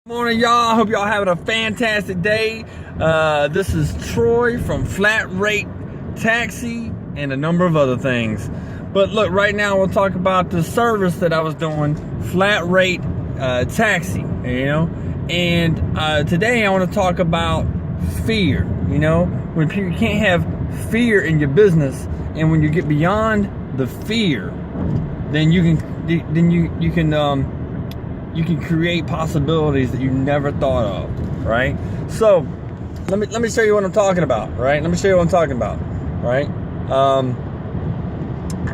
Morning, y'all. Hope y'all having a fantastic day. This is Troy from Flat Rate Taxi and a number of other things. But look, right now we'll talk about the service that I was doing, Flat Rate Taxi, you know. And today I want to talk about fear, you know. When people can't have fear in your business, and when you get beyond the fear, then you can create possibilities that you never thought of, right? So let me show you what I'm talking about, right? Let me show you what I'm talking about, right?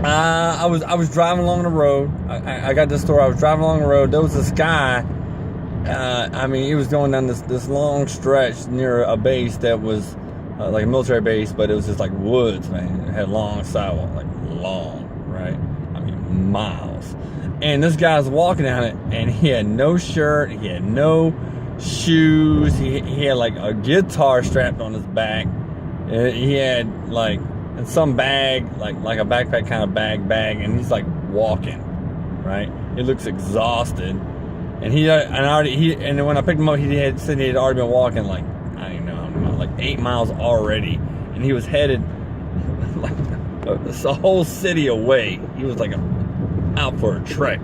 I was driving along the road. I got this story. I was driving along the road. There was this guy. I mean, he was going down this long stretch near a base that was like a military base, but it was just like woods, man. It had long sidewalk, like long, right? I mean, miles. And this guy's walking down it, and he had no shirt, he had no shoes, he had like a guitar strapped on his back, he had like some bag, like a backpack kind of bag, and he's like walking, right? He looks exhausted, and and when I picked him up, he had said he had already been walking like, I don't know, like 8 miles already, and he was headed like a whole city away. He was like out for a trek,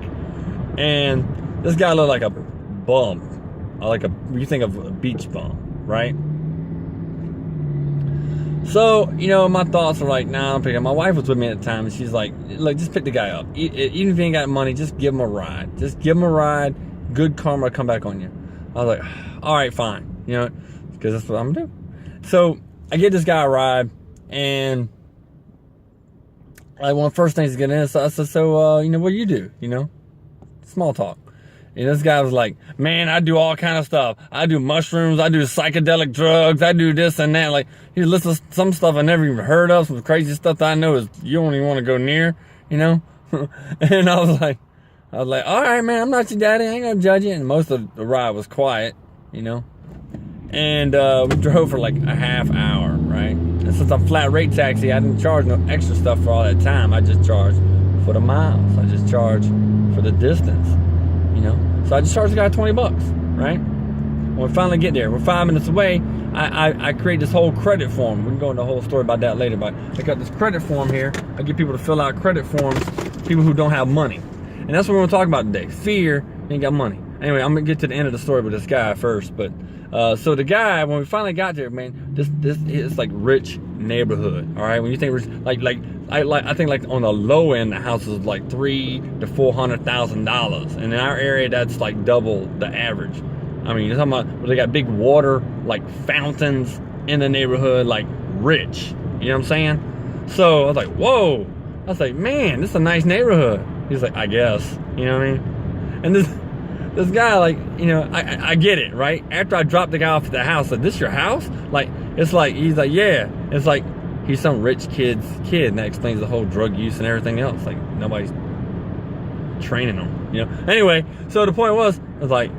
and this guy looked like a bum, like you think of a beach bum, right? So, you know, my thoughts were like, nah, I'm picking up. My wife was with me at the time, and she's like, look, just pick the guy up. Even if you ain't got money, just give him a ride. Just give him a ride. Good karma will come back on you. I was like, all right, fine, you know, because that's what I'm gonna do. So I give this guy a ride, and like one of the first things to get in, so I said, you know, what do you do? You know, small talk. And this guy was like, man, I do all kind of stuff. I do mushrooms, I do psychedelic drugs, I do this and that. Like, he lists some stuff I never even heard of, some crazy stuff that I know is you don't even want to go near, you know? And I was like, all right, man, I'm not your daddy, I ain't gonna judge you. And most of the ride was quiet, you know? And we drove for like a half hour, right? And since I'm Flat Rate Taxi, I didn't charge no extra stuff for all that time. I just charged for the miles. I just charged for the distance, you know? So I just charged the guy $20, right? When we finally get there, we're 5 minutes away. I create this whole credit form. We can go into the whole story about that later, but I got this credit form here. I get people to fill out credit forms, people who don't have money. And that's what we're gonna talk about today. Fear, you ain't got money. Anyway, I'm gonna get to the end of the story with this guy first, but so the guy, when we finally got there, man, this is like rich neighborhood. All right, when you think rich, I think like on the low end, the house is like $300,000 to $400,000, and in our area, that's like double the average. I mean, you're talking about where they got big water, like fountains in the neighborhood, like rich. You know what I'm saying? So I was like, whoa. I was like, man, this is a nice neighborhood. He's like, I guess. You know what I mean? And this guy, like, you know, I get it, right? After I dropped the guy off at the house, like, this your house? Like, it's like, he's like, yeah. It's like, he's some rich kid's kid, and that explains the whole drug use and everything else. Like, nobody's training him, you know? Anyway, so the point was, I was like,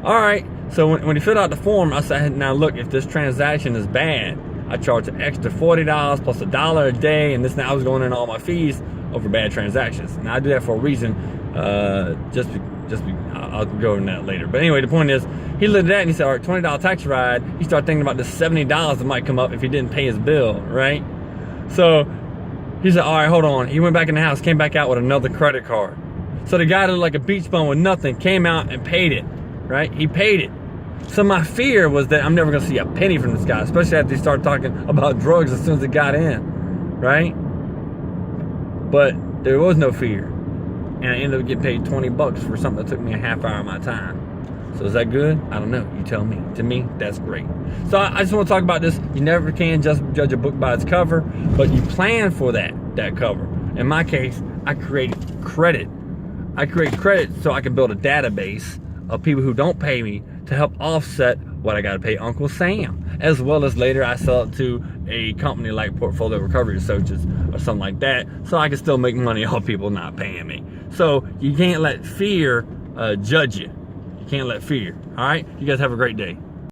all right. So when he filled out the form, I said, now look, if this transaction is bad, I charge an extra $40 plus $1 a day, and this now I was going in all my fees over bad transactions. Now I do that for a reason, I'll go into that later. But anyway, the point is, he looked at that and he said, all right, $20 taxi ride. He started thinking about the $70 that might come up if he didn't pay his bill, right? So he said, all right, hold on. He went back in the house, came back out with another credit card. So the guy that looked like a beach bum with nothing came out and paid it, right? He paid it. So my fear was that I'm never going to see a penny from this guy, especially after he started talking about drugs as soon as he got in, right? But there was no fear. And I ended up getting paid $20 for something that took me a half hour of my time. So is that good? I don't know. You tell me. To me, that's great. So I just want to talk about this. You never can just judge a book by its cover, but you plan for that cover. In my case, I created credit. I create credit so I can build a database of people who don't pay me to help offset what I got to pay Uncle Sam. As well as later I sell it to a company like Portfolio Recovery Associates or something like that, so I can still make money off people not paying me. So you can't let fear judge you. You can't let fear. All right? You guys have a great day.